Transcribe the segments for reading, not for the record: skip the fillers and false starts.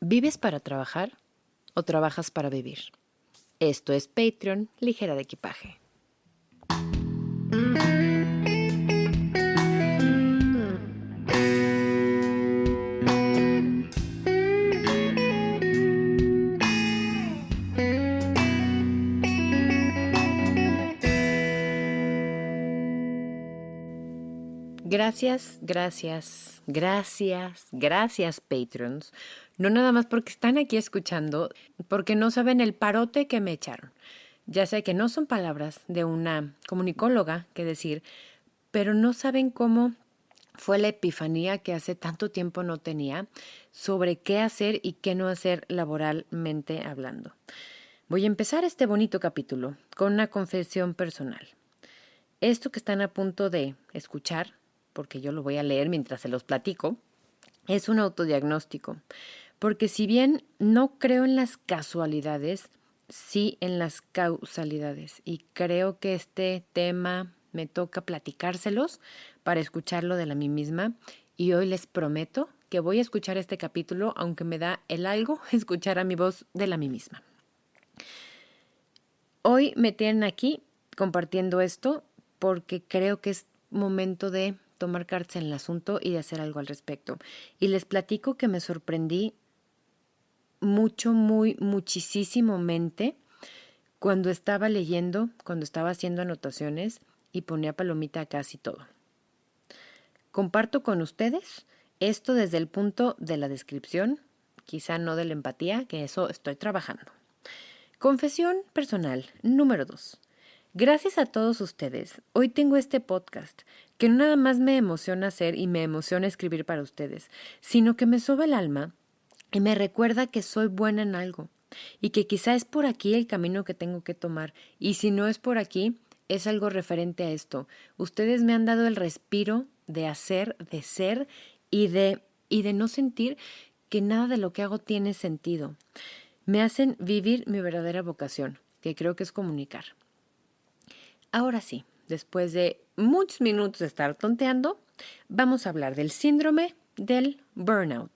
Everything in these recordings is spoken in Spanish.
¿Vives para trabajar o trabajas para vivir? Esto es Patreon Ligera de Equipaje. Gracias, Patreons. No nada más porque están aquí escuchando, porque no saben el parote que me echaron. Ya sé que no son palabras de una comunicóloga que decir, pero no saben cómo fue la epifanía que hace tanto tiempo no tenía sobre qué hacer y qué no hacer laboralmente hablando. Voy a empezar este bonito capítulo con una confesión personal. Esto que están a punto de escuchar, porque yo lo voy a leer mientras se los platico, es un autodiagnóstico. Porque si bien no creo en las casualidades, sí en las causalidades. Y creo que este tema me toca platicárselos para escucharlo de la mí misma. Y hoy les prometo que voy a escuchar este capítulo, aunque me da el algo escuchar a mi voz de la mí misma. Hoy me tienen aquí compartiendo esto porque creo que es momento de tomar cartas en el asunto y de hacer algo al respecto. Y les platico que me sorprendí muchísimamente cuando estaba leyendo, cuando estaba haciendo anotaciones y ponía palomita a casi todo. Comparto con ustedes esto desde el punto de la descripción, quizá no de la empatía, que eso estoy trabajando. Confesión personal número 2. Gracias a todos ustedes, hoy tengo este podcast que no nada más me emociona hacer y me emociona escribir para ustedes, sino que me soba el alma y me recuerda que soy buena en algo y que quizá es por aquí el camino que tengo que tomar y si no es por aquí, es algo referente a esto. Ustedes me han dado el respiro de hacer, de ser y de no sentir que nada de lo que hago tiene sentido. Me hacen vivir mi verdadera vocación, que creo que es comunicar. Ahora sí, después de muchos minutos de estar tonteando, vamos a hablar del síndrome del burnout.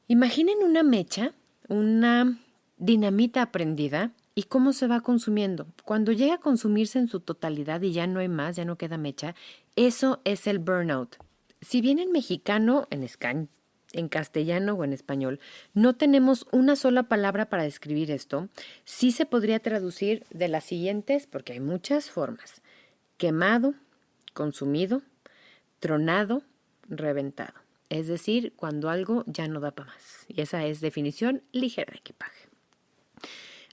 Imaginen una mecha, una dinamita prendida y cómo se va consumiendo. Cuando llega a consumirse en su totalidad y ya no hay más, ya no queda mecha, eso es el burnout. Si bien en mexicano, en castellano o en español, no tenemos una sola palabra para describir esto, sí se podría traducir de las siguientes, porque hay muchas formas. Quemado, consumido, tronado, reventado. Es decir, cuando algo ya no da para más. Y esa es definición ligera de equipaje.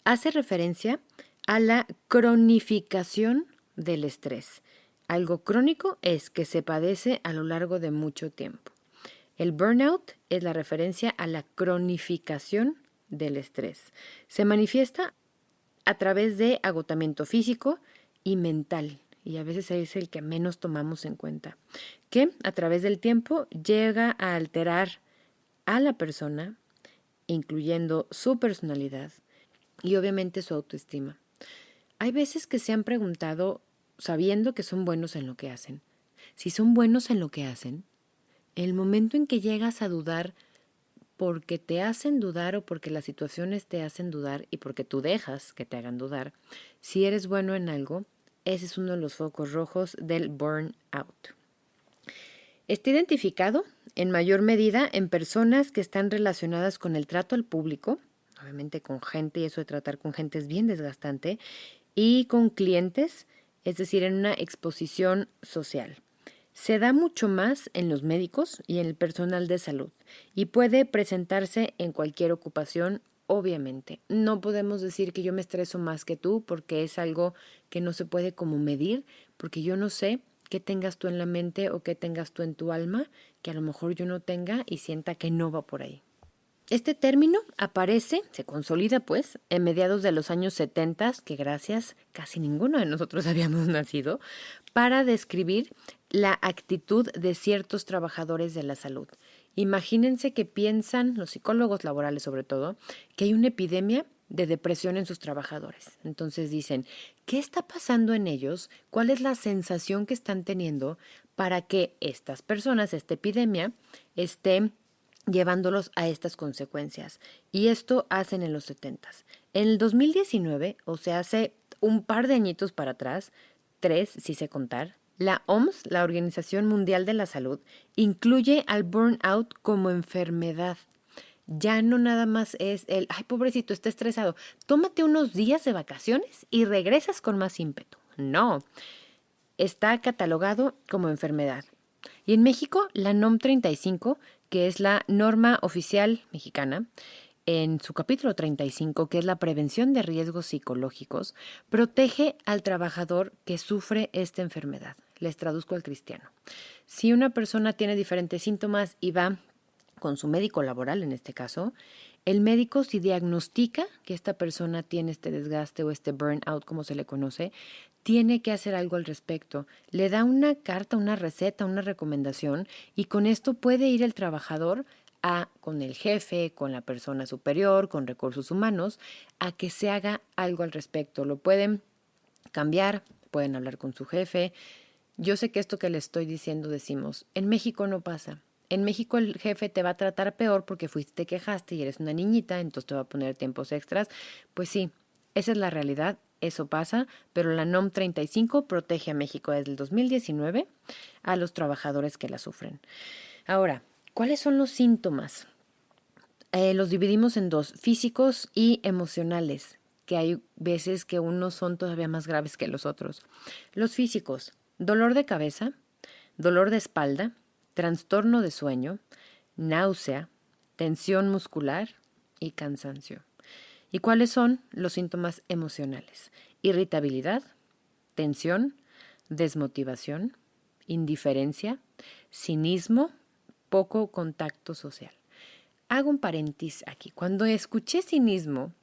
Hace referencia a la cronificación del estrés. Algo crónico es que se padece a lo largo de mucho tiempo. El burnout es la referencia a la cronificación del estrés. Se manifiesta a través de agotamiento físico y mental, y a veces es el que menos tomamos en cuenta, que a través del tiempo llega a alterar a la persona, incluyendo su personalidad y obviamente su autoestima. Hay veces que se han preguntado, sabiendo que son buenos en lo que hacen, si son buenos en lo que hacen, el momento en que llegas a dudar porque te hacen dudar o porque las situaciones te hacen dudar y porque tú dejas que te hagan dudar, si eres bueno en algo, ese es uno de los focos rojos del burnout. Está identificado en mayor medida en personas que están relacionadas con el trato al público, obviamente con gente, y eso de tratar con gente es bien desgastante, y con clientes, es decir, en una exposición social. Se da mucho más en los médicos y en el personal de salud y puede presentarse en cualquier ocupación, obviamente. No podemos decir que yo me estreso más que tú porque es algo que no se puede como medir, porque yo no sé qué tengas tú en la mente o qué tengas tú en tu alma, que a lo mejor yo no tenga y sienta que no va por ahí. Este término aparece, se consolida pues, en mediados de los años 70, que gracias casi ninguno de nosotros habíamos nacido, para describir la actitud de ciertos trabajadores de la salud. Imagínense que piensan, los psicólogos laborales sobre todo, que hay una epidemia de depresión en sus trabajadores. Entonces dicen, ¿qué está pasando en ellos? ¿Cuál es la sensación que están teniendo para que estas personas, esta epidemia, esté llevándolos a estas consecuencias. Y esto hacen en los 70s. En el 2019, o sea, hace un par de añitos para atrás, 3 si sé contar, la OMS, la Organización Mundial de la Salud, incluye al burnout como enfermedad. Ya no nada más es el, ay, pobrecito, está estresado. Tómate unos días de vacaciones y regresas con más ímpetu. No, está catalogado como enfermedad. Y en México, la NOM 35, que es la norma oficial mexicana, en su capítulo 35, que es la prevención de riesgos psicológicos, protege al trabajador que sufre esta enfermedad. Les traduzco al cristiano. Si una persona tiene diferentes síntomas y va con su médico laboral, en este caso, el médico, si diagnostica que esta persona tiene este desgaste o este burnout, como se le conoce, tiene que hacer algo al respecto. Le da una carta, una receta, una recomendación, y con esto puede ir el trabajador con el jefe, con la persona superior, con recursos humanos, a que se haga algo al respecto. Lo pueden cambiar, pueden hablar con su jefe. Yo sé que esto que le estoy diciendo decimos, en México no pasa. En México el jefe te va a tratar peor porque fuiste, te quejaste y eres una niñita, entonces te va a poner tiempos extras. Pues sí, esa es la realidad, eso pasa, pero la NOM 35 protege a México desde el 2019 a los trabajadores que la sufren. Ahora, ¿cuáles son los síntomas? Los dividimos en dos, físicos y emocionales, que hay veces que unos son todavía más graves que los otros. Los físicos, dolor de cabeza, dolor de espalda, trastorno de sueño, náusea, tensión muscular y cansancio. ¿Y cuáles son los síntomas emocionales? Irritabilidad, tensión, desmotivación, indiferencia, cinismo, poco contacto social. Hago un paréntesis aquí. Cuando escuché cinismo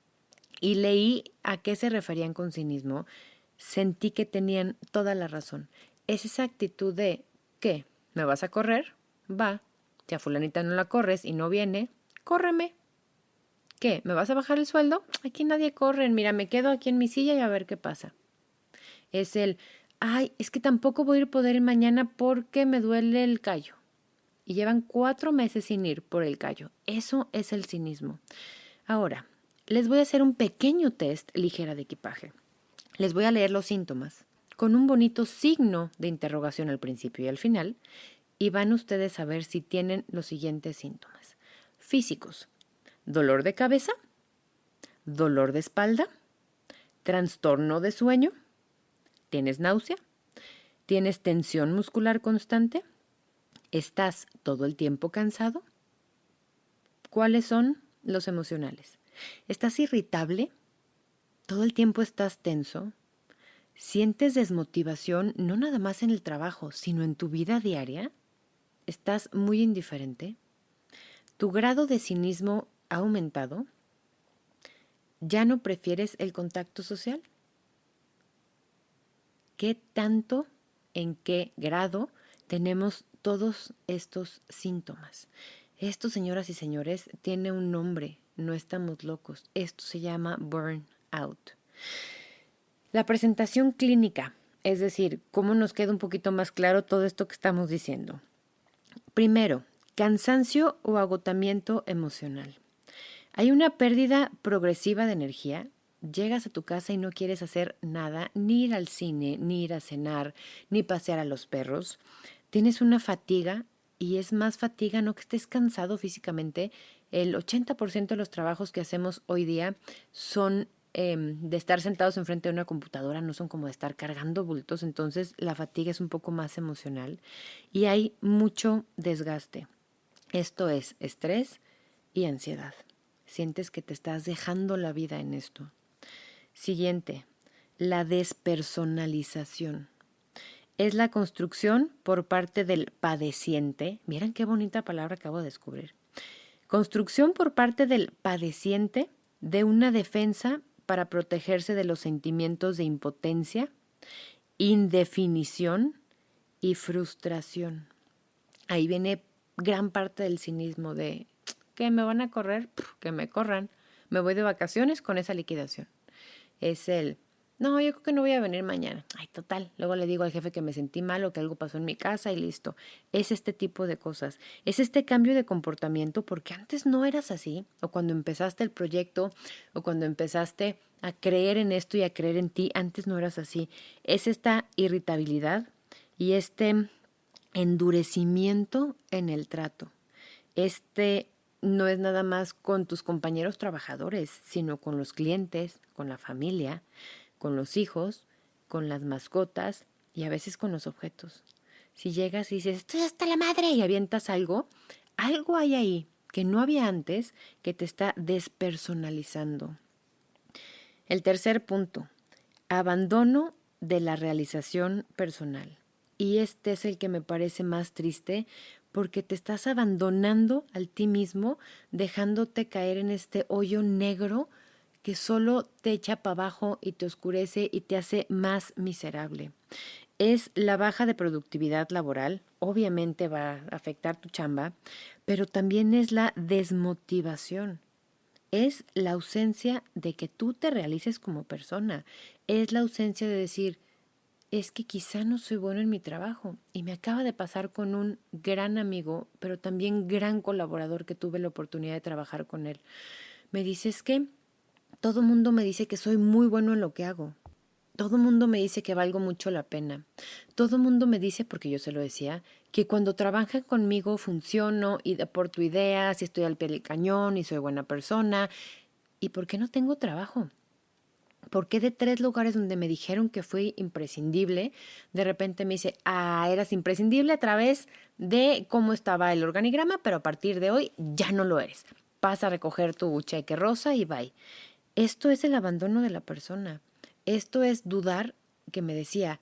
y leí a qué se referían con cinismo, sentí que tenían toda la razón. Es esa actitud de, ¿qué? ¿Me vas a correr? Va. Si a fulanita no la corres y no viene, córreme. ¿Qué? ¿Me vas a bajar el sueldo? Aquí nadie corre. Mira, me quedo aquí en mi silla y a ver qué pasa. Es el, ay, es que tampoco voy a poder ir mañana porque me duele el callo. Y llevan 4 meses sin ir por el callo. Eso es el cinismo. Ahora, les voy a hacer un pequeño test ligera de equipaje. Les voy a leer los síntomas con un bonito signo de interrogación al principio y al final, y van ustedes a ver si tienen los siguientes síntomas. Físicos: dolor de cabeza, dolor de espalda, trastorno de sueño, tienes náusea, tienes tensión muscular constante, estás todo el tiempo cansado. ¿Cuáles son los emocionales? ¿Estás irritable? ¿Todo el tiempo estás tenso? ¿Sientes desmotivación no nada más en el trabajo, sino en tu vida diaria? ¿Estás muy indiferente? ¿Tu grado de cinismo ha aumentado? ¿Ya no prefieres el contacto social? ¿Qué tanto, en qué grado tenemos todos estos síntomas? Esto, señoras y señores, tiene un nombre, no estamos locos. Esto se llama burnout. La presentación clínica, es decir, cómo nos queda un poquito más claro todo esto que estamos diciendo. Primero, cansancio o agotamiento emocional. Hay una pérdida progresiva de energía. Llegas a tu casa y no quieres hacer nada, ni ir al cine, ni ir a cenar, ni pasear a los perros. Tienes una fatiga, y es más fatiga, no que estés cansado físicamente. El 80% de los trabajos que hacemos hoy día son de estar sentados enfrente de una computadora, no son como de estar cargando bultos, entonces la fatiga es un poco más emocional y hay mucho desgaste. Esto es estrés y ansiedad. Sientes que te estás dejando la vida en esto. Siguiente, la despersonalización. Es la construcción por parte del padeciente. Miren qué bonita palabra acabo de descubrir. Construcción por parte del padeciente de una defensa para protegerse de los sentimientos de impotencia, indefinición y frustración. Ahí viene gran parte del cinismo de que me van a correr, que me corran. Me voy de vacaciones con esa liquidación. Es el, No, yo creo que no voy a venir mañana. Ay, total. Luego le digo al jefe que me sentí mal o que algo pasó en mi casa y listo. Es este tipo de cosas. Es este cambio de comportamiento porque antes no eras así. O cuando empezaste el proyecto o cuando empezaste a creer en esto y a creer en ti, antes no eras así. Es esta irritabilidad y este endurecimiento en el trato. Este no es nada más con tus compañeros trabajadores, sino con los clientes, con la familia, con los hijos, con las mascotas y a veces con los objetos. Si llegas y dices, estoy hasta la madre y avientas algo, algo hay ahí que no había antes que te está despersonalizando. El tercer punto, abandono de la realización personal. Y este es el que me parece más triste porque te estás abandonando a ti mismo, dejándote caer en este hoyo negro que solo te echa para abajo y te oscurece y te hace más miserable. Es la baja de productividad laboral, obviamente va a afectar tu chamba, pero también es la desmotivación. Es la ausencia de que tú te realices como persona. Es la ausencia de decir, es que quizá no soy bueno en mi trabajo. Y me acaba de pasar con un gran amigo, pero también gran colaborador que tuve la oportunidad de trabajar con él. Me dice, es que todo el mundo me dice que soy muy bueno en lo que hago. Todo el mundo me dice que valgo mucho la pena. Todo el mundo me dice, porque yo se lo decía, que cuando trabajan conmigo funciono y aporto ideas y estoy al pie del cañón y soy buena persona. ¿Y por qué no tengo trabajo? ¿Por qué de 3 lugares donde me dijeron que fui imprescindible, de repente me dice, eras imprescindible a través de cómo estaba el organigrama, pero a partir de hoy ya no lo eres? Vas a recoger tu cheque rosa y bye. Esto es el abandono de la persona. Esto es dudar, que me decía,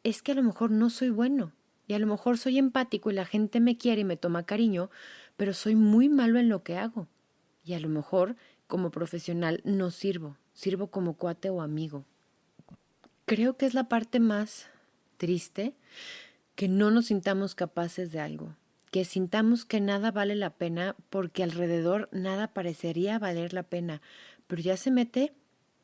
es que a lo mejor no soy bueno y a lo mejor soy empático y la gente me quiere y me toma cariño, pero soy muy malo en lo que hago. Y a lo mejor como profesional no sirvo como cuate o amigo. Creo que es la parte más triste, que no nos sintamos capaces de algo, que sintamos que nada vale la pena porque alrededor nada parecería valer la pena, pero ya se mete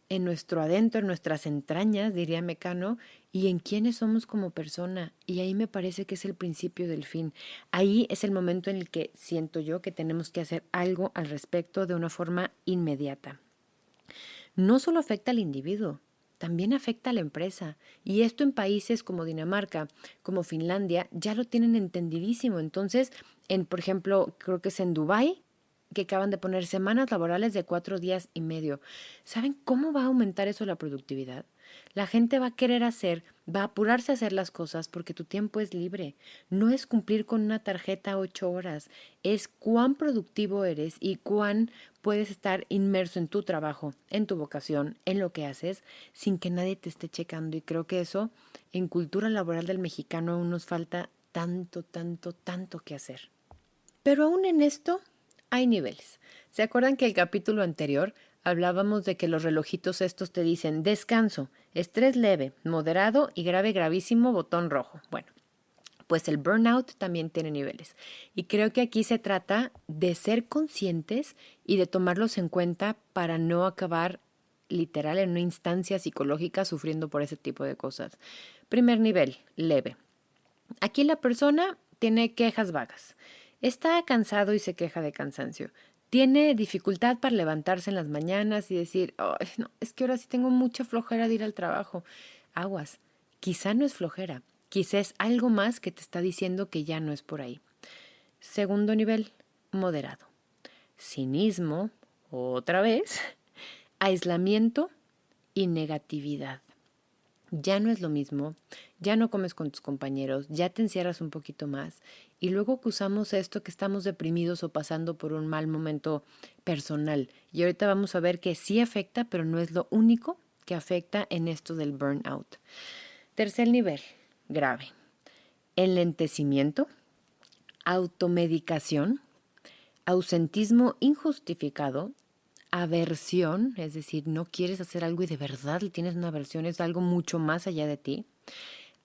en nuestro adentro, en nuestras entrañas, diría Mecano, y en quiénes somos como persona. Y ahí me parece que es el principio del fin. Ahí es el momento en el que siento yo que tenemos que hacer algo al respecto de una forma inmediata. No solo afecta al individuo, también afecta a la empresa. Y esto en países como Dinamarca, como Finlandia, ya lo tienen entendidísimo. Entonces, por ejemplo, creo que es en Dubái, que acaban de poner semanas laborales de 4 días y medio. ¿Saben cómo va a aumentar eso la productividad? La gente va a querer va a apurarse a hacer las cosas porque tu tiempo es libre. No es cumplir con una tarjeta 8 horas, es cuán productivo eres y cuán puedes estar inmerso en tu trabajo, en tu vocación, en lo que haces, sin que nadie te esté checando. Y creo que eso, en cultura laboral del mexicano, aún nos falta tanto, tanto, tanto que hacer. Pero aún en esto hay niveles. ¿Se acuerdan que el capítulo anterior hablábamos de que los relojitos estos te dicen descanso, estrés leve, moderado y grave, gravísimo, botón rojo? Bueno, pues el burnout también tiene niveles. Y creo que aquí se trata de ser conscientes y de tomarlos en cuenta para no acabar literal en una instancia psicológica sufriendo por ese tipo de cosas. Primer nivel, leve. Aquí la persona tiene quejas vagas. Está cansado y se queja de cansancio. Tiene dificultad para levantarse en las mañanas y decir, "Ay, no, es que ahora sí tengo mucha flojera de ir al trabajo". Aguas, quizá no es flojera, quizá es algo más que te está diciendo que ya no es por ahí. Segundo nivel, moderado. Cinismo, otra vez, aislamiento y negatividad. Ya no es lo mismo, ya no comes con tus compañeros, ya te encierras un poquito más y luego acusamos esto que estamos deprimidos o pasando por un mal momento personal. Y ahorita vamos a ver que sí afecta, pero no es lo único que afecta en esto del burnout. Tercer nivel, grave. Enlentecimiento, automedicación, ausentismo injustificado, aversión, es decir, no quieres hacer algo y de verdad tienes una aversión, es algo mucho más allá de ti.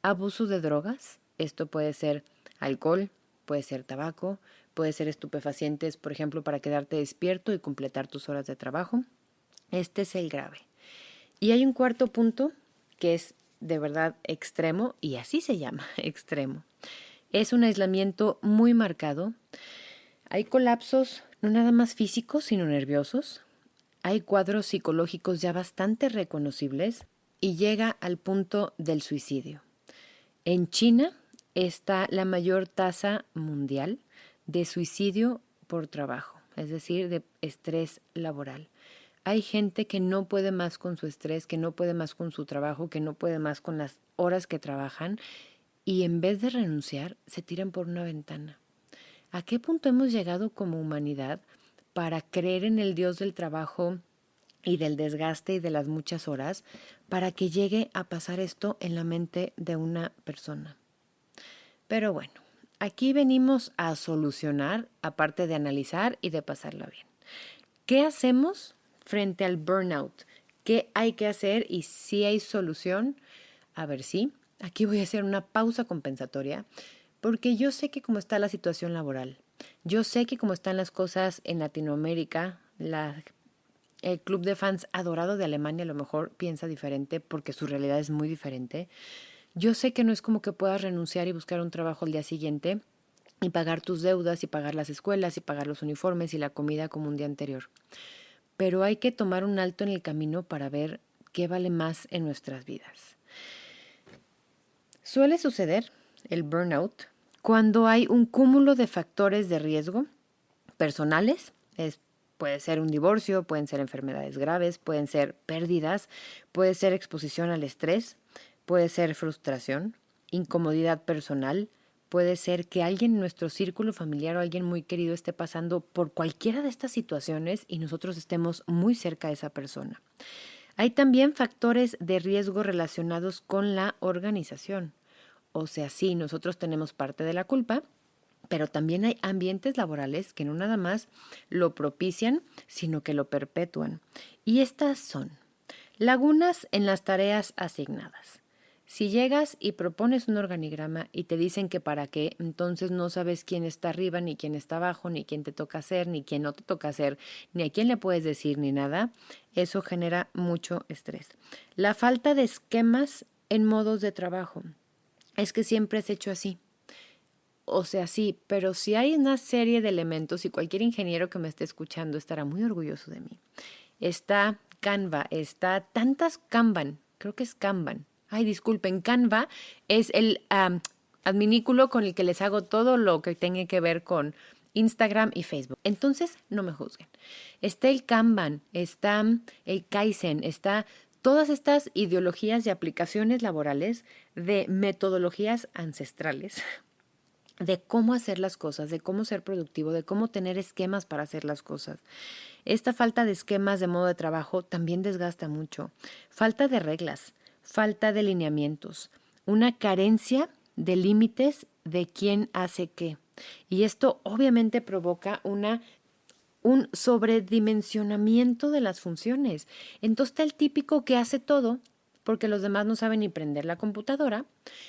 Abuso de drogas, esto puede ser alcohol, puede ser tabaco, puede ser estupefacientes, por ejemplo, para quedarte despierto y completar tus horas de trabajo. Este es el grave. Y hay un cuarto punto que es de verdad extremo, y así se llama, extremo. Es un aislamiento muy marcado. Hay colapsos no nada más físicos, sino nerviosos. Hay cuadros psicológicos ya bastante reconocibles y llega al punto del suicidio. En China está la mayor tasa mundial de suicidio por trabajo, es decir, de estrés laboral. Hay gente que no puede más con su estrés, que no puede más con su trabajo, que no puede más con las horas que trabajan y en vez de renunciar se tiran por una ventana. ¿A qué punto hemos llegado como humanidad para creer en el Dios del trabajo y del desgaste y de las muchas horas para que llegue a pasar esto en la mente de una persona? Pero bueno, aquí venimos a solucionar, aparte de analizar y de pasarla bien. ¿Qué hacemos frente al burnout? ¿Qué hay que hacer y si hay solución? A ver, sí, aquí voy a hacer una pausa compensatoria porque yo sé que como está la situación laboral, yo sé que como están las cosas en Latinoamérica, el club de fans adorado de Alemania a lo mejor piensa diferente porque su realidad es muy diferente. Yo sé que no es como que puedas renunciar y buscar un trabajo al día siguiente y pagar tus deudas y pagar las escuelas y pagar los uniformes y la comida como un día anterior. Pero hay que tomar un alto en el camino para ver qué vale más en nuestras vidas. Suele suceder el burnout cuando hay un cúmulo de factores de riesgo personales. Puede ser un divorcio, pueden ser enfermedades graves, pueden ser pérdidas, puede ser exposición al estrés, puede ser frustración, incomodidad personal, puede ser que alguien en nuestro círculo familiar o alguien muy querido esté pasando por cualquiera de estas situaciones y nosotros estemos muy cerca de esa persona. Hay también factores de riesgo relacionados con la organización. O sea, sí, nosotros tenemos parte de la culpa, pero también hay ambientes laborales que no nada más lo propician, sino que lo perpetúan. Y estas son lagunas en las tareas asignadas. Si llegas y propones un organigrama y te dicen que para qué, entonces no sabes quién está arriba, ni quién está abajo, ni quién te toca hacer, ni quién no te toca hacer, ni a quién le puedes decir, ni nada, eso genera mucho estrés. La falta de esquemas en modos de trabajo. Es que siempre es hecho así. O sea, sí, pero si hay una serie de elementos y cualquier ingeniero que me esté escuchando estará muy orgulloso de mí. Está Canva, está tantas Kanban, creo que es Kanban. Ay, disculpen, Canva es el adminículo con el que les hago todo lo que tenga que ver con Instagram y Facebook. Entonces, no me juzguen. Está el Kanban, está el Kaizen, está todas estas ideologías y aplicaciones laborales de metodologías ancestrales de cómo hacer las cosas, de cómo ser productivo, de cómo tener esquemas para hacer las cosas. Esta falta de esquemas de modo de trabajo también desgasta mucho. Falta de reglas, falta de lineamientos, una carencia de límites de quién hace qué. Y esto obviamente provoca un sobredimensionamiento de las funciones. Entonces está el típico que hace todo porque los demás no saben ni prender la computadora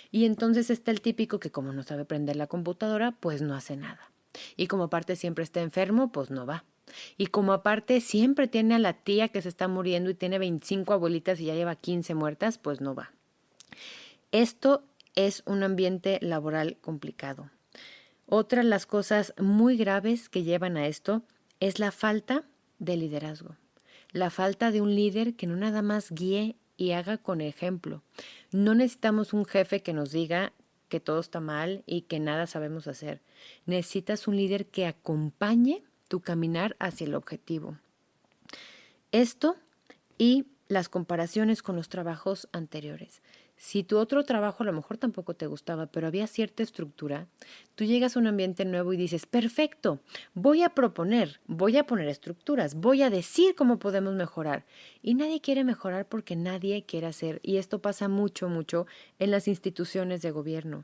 y entonces está el típico que como no sabe prender la computadora, pues no hace nada. Y como aparte siempre está enfermo, pues no va. Y como aparte siempre tiene a la tía que se está muriendo y tiene 25 abuelitas y ya lleva 15 muertas, pues no va. Esto es un ambiente laboral complicado. Otra de las cosas muy graves que llevan a esto es la falta de liderazgo. La falta de un líder que no nada más guíe y haga con ejemplo. No necesitamos un jefe que nos diga que todo está mal y que nada sabemos hacer. Necesitas un líder que acompañe tu caminar hacia el objetivo. Esto y las comparaciones con los trabajos anteriores. Si tu otro trabajo a lo mejor tampoco te gustaba, pero había cierta estructura, tú llegas a un ambiente nuevo y dices, perfecto, voy a proponer, voy a poner estructuras, voy a decir cómo podemos mejorar. Y nadie quiere mejorar porque nadie quiere hacer. Y esto pasa mucho, mucho en las instituciones de gobierno.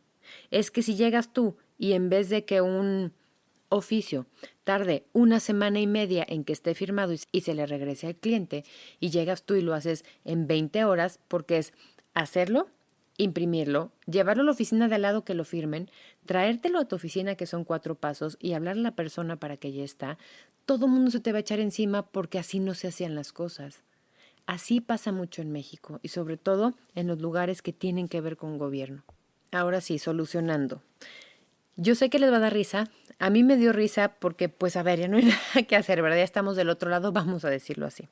Es que si llegas tú y en vez de que un oficio tarde una semana y media en que esté firmado y se le regrese al cliente y llegas tú y lo haces en 20 horas porque es hacerlo, imprimirlo, llevarlo a la oficina de al lado que lo firmen, traértelo a tu oficina que son 4 pasos y hablar a la persona para que ya está, todo el mundo se te va a echar encima porque así no se hacían las cosas. Así pasa mucho en México y sobre todo en los lugares que tienen que ver con gobierno. Ahora sí, solucionando. Yo sé que les va a dar risa. A mí me dio risa porque, pues, a ver, ya no hay nada que hacer, ¿verdad? Ya estamos del otro lado, vamos a decirlo así.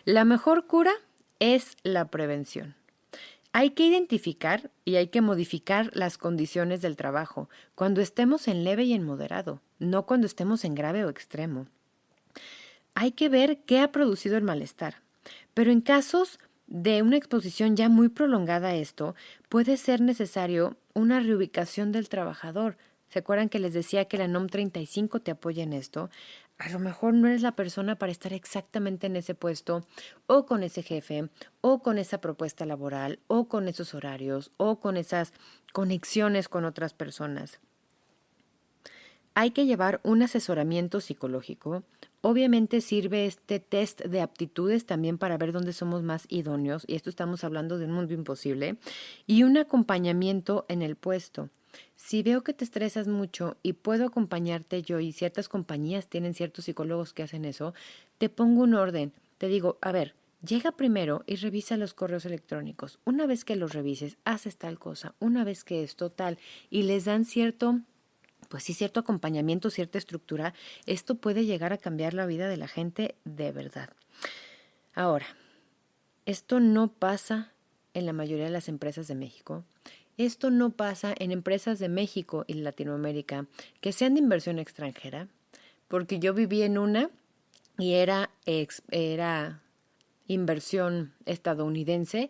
La mejor cura es la prevención. Hay que identificar y hay que modificar las condiciones del trabajo cuando estemos en leve y en moderado, no cuando estemos en grave o extremo. Hay que ver qué ha producido el malestar. Pero en casos de una exposición ya muy prolongada a esto, puede ser necesario una reubicación del trabajador. ¿Se acuerdan que les decía que la NOM 35 te apoya en esto? A lo mejor no eres la persona para estar exactamente en ese puesto, o con ese jefe, o con esa propuesta laboral, o con esos horarios, o con esas conexiones con otras personas. Hay que llevar un asesoramiento psicológico. Obviamente sirve este test de aptitudes también para ver dónde somos más idóneos, y esto estamos hablando de un mundo imposible, y un acompañamiento en el puesto. Si veo que te estresas mucho y puedo acompañarte yo, y ciertas compañías tienen ciertos psicólogos que hacen eso, te pongo un orden. Te digo, a ver, llega primero y revisa los correos electrónicos. Una vez que los revises, haces tal cosa. Una vez que esto tal, y les dan cierto acompañamiento, cierta estructura. Esto puede llegar a cambiar la vida de la gente de verdad. Ahora, esto no pasa en la mayoría de las empresas de México. Esto no pasa en empresas de México y Latinoamérica que sean de inversión extranjera, porque yo viví en una y era inversión estadounidense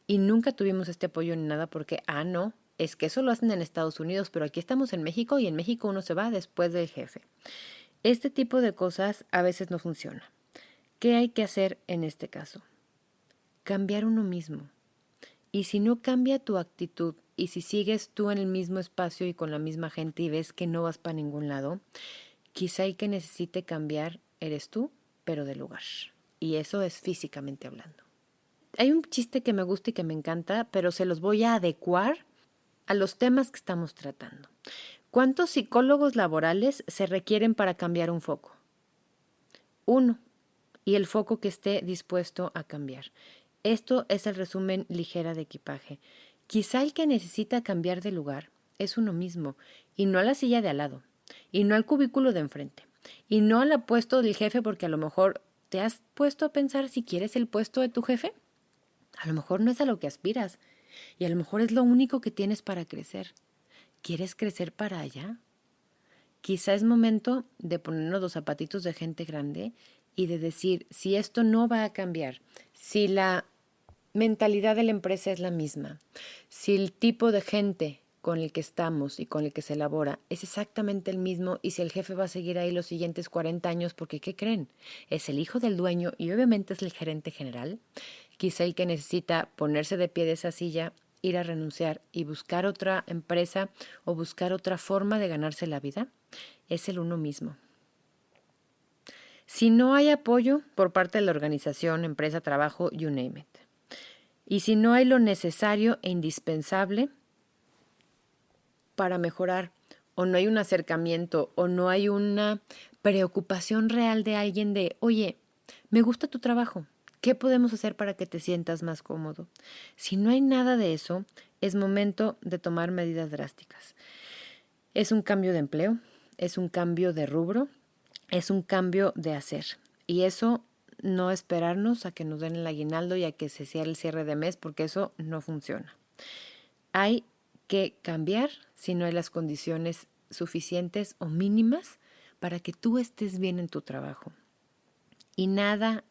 y nunca tuvimos este apoyo ni nada porque, no, es que eso lo hacen en Estados Unidos, pero aquí estamos en México y en México uno se va después del jefe. Este tipo de cosas a veces no funciona. ¿Qué hay que hacer en este caso? Cambiar uno mismo. Y si no cambia tu actitud y si sigues tú en el mismo espacio y con la misma gente y ves que no vas para ningún lado, quizá el que necesite cambiar eres tú, pero de lugar. Y eso es físicamente hablando. Hay un chiste que me gusta y que me encanta, pero se los voy a adecuar a los temas que estamos tratando. ¿Cuántos psicólogos laborales se requieren para cambiar un foco? 1. Y el foco que esté dispuesto a cambiar. Esto es el resumen ligera de equipaje. Quizá el que necesita cambiar de lugar es uno mismo, y no a la silla de al lado, y no al cubículo de enfrente, y no al puesto del jefe, porque a lo mejor te has puesto a pensar si quieres el puesto de tu jefe. A lo mejor no es a lo que aspiras, y a lo mejor es lo único que tienes para crecer. ¿Quieres crecer para allá? Quizá es momento de ponernos los zapatitos de gente grande y de decir, si esto no va a cambiar, si la mentalidad de la empresa es la misma, si el tipo de gente con el que estamos y con el que se elabora es exactamente el mismo y si el jefe va a seguir ahí los siguientes 40 años, porque ¿qué creen? Es el hijo del dueño y obviamente es el gerente general, quizá el que necesita ponerse de pie de esa silla, ir a renunciar y buscar otra empresa o buscar otra forma de ganarse la vida, es el uno mismo. Si no hay apoyo por parte de la organización, empresa, trabajo, you name it. Y si no hay lo necesario e indispensable para mejorar, o no hay un acercamiento, o no hay una preocupación real de alguien de, oye, me gusta tu trabajo, ¿qué podemos hacer para que te sientas más cómodo? Si no hay nada de eso, es momento de tomar medidas drásticas. Es un cambio de empleo, es un cambio de rubro, es un cambio de hacer. Y eso no esperarnos a que nos den el aguinaldo y a que se sea el cierre de mes, porque eso no funciona. Hay que cambiar si no hay las condiciones suficientes o mínimas para que tú estés bien en tu trabajo. Y nada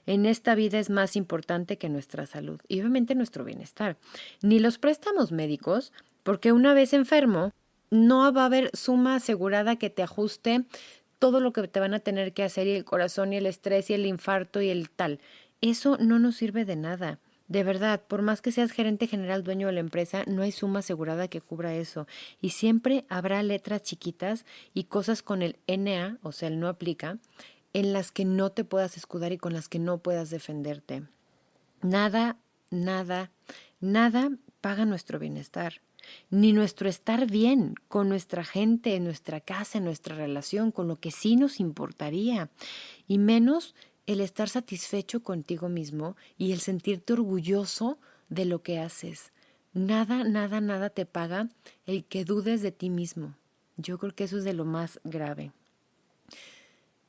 en esta vida es más importante que nuestra salud y obviamente nuestro bienestar. Ni los préstamos médicos, porque una vez enfermo, no va a haber suma asegurada que te ajuste todo lo que te van a tener que hacer y el corazón y el estrés y el infarto y el tal. Eso no nos sirve de nada. De verdad, por más que seas gerente general, dueño de la empresa, no hay suma asegurada que cubra eso. Y siempre habrá letras chiquitas y cosas con el NA, o sea, el no aplica, en las que no te puedas escudar y con las que no puedas defenderte. Nada paga nuestro bienestar. ni nuestro estar bien con nuestra gente, en nuestra casa, en nuestra relación, con lo que sí nos importaría, y menos el estar satisfecho contigo mismo y el sentirte orgulloso de lo que haces. Nada, nada, nada te paga el que dudes de ti mismo. Yo creo que eso es de lo más grave.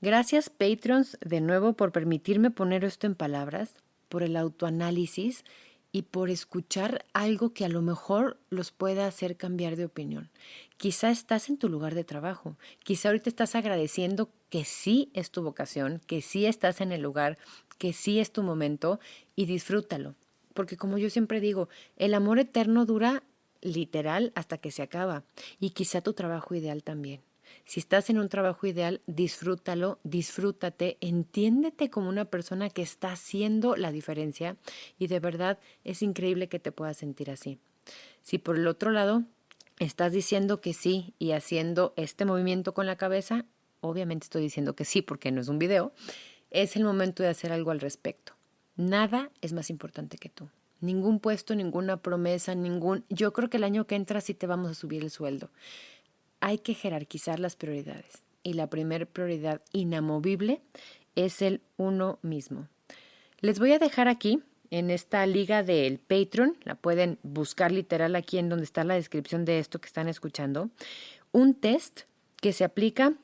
Gracias, Patrons, de nuevo por permitirme poner esto en palabras, por el autoanálisis y por escuchar algo que a lo mejor los pueda hacer cambiar de opinión. Quizá estás en tu lugar de trabajo, quizá ahorita estás agradeciendo que sí es tu vocación, que sí estás en el lugar, que sí es tu momento y disfrútalo. Porque como yo siempre digo, el amor eterno dura literal hasta que se acaba y quizá tu trabajo ideal también. Si estás en un trabajo ideal, disfrútalo, disfrútate, entiéndete como una persona que está haciendo la diferencia y de verdad es increíble que te puedas sentir así. Si por el otro lado estás diciendo que sí y haciendo este movimiento con la cabeza, obviamente estoy diciendo que sí porque no es un video, es el momento de hacer algo al respecto. Nada es más importante que tú. Ningún puesto, ninguna promesa, Yo creo que el año que entra sí te vamos a subir el sueldo. Hay que jerarquizar las prioridades y la primera prioridad inamovible es el uno mismo. Les voy a dejar aquí en esta liga del Patreon, la pueden buscar literal aquí en donde está la descripción de esto que están escuchando, un test que se aplica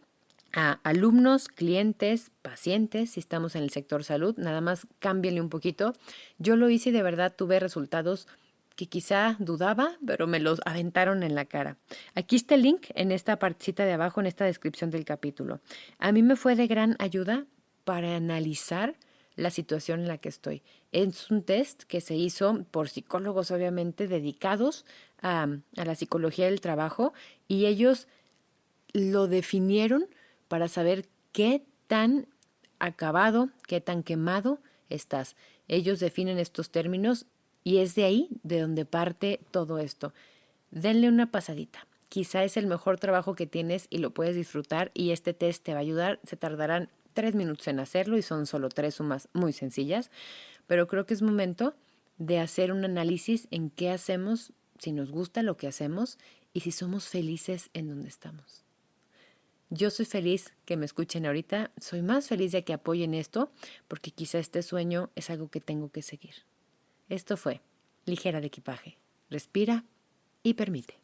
a alumnos, clientes, pacientes, si estamos en el sector salud, nada más cámbienle un poquito. Yo lo hice y de verdad tuve resultados que quizá dudaba, pero me los aventaron en la cara. Aquí está el link en esta partecita de abajo, en esta descripción del capítulo. A mí me fue de gran ayuda para analizar la situación en la que estoy. Es un test que se hizo por psicólogos, obviamente, dedicados a la psicología del trabajo, y ellos lo definieron para saber qué tan acabado, qué tan quemado estás. Ellos definen estos términos y es de ahí de donde parte todo esto. Denle una pasadita. Quizá es el mejor trabajo que tienes y lo puedes disfrutar y este test te va a ayudar. Se tardarán 3 minutos en hacerlo y son solo 3 sumas muy sencillas, pero creo que es momento de hacer un análisis en qué hacemos, si nos gusta lo que hacemos y si somos felices en donde estamos. Yo soy feliz que me escuchen ahorita, soy más feliz de que apoyen esto, porque quizá este sueño es algo que tengo que seguir. Esto fue Ligera de Equipaje. Respira y permite.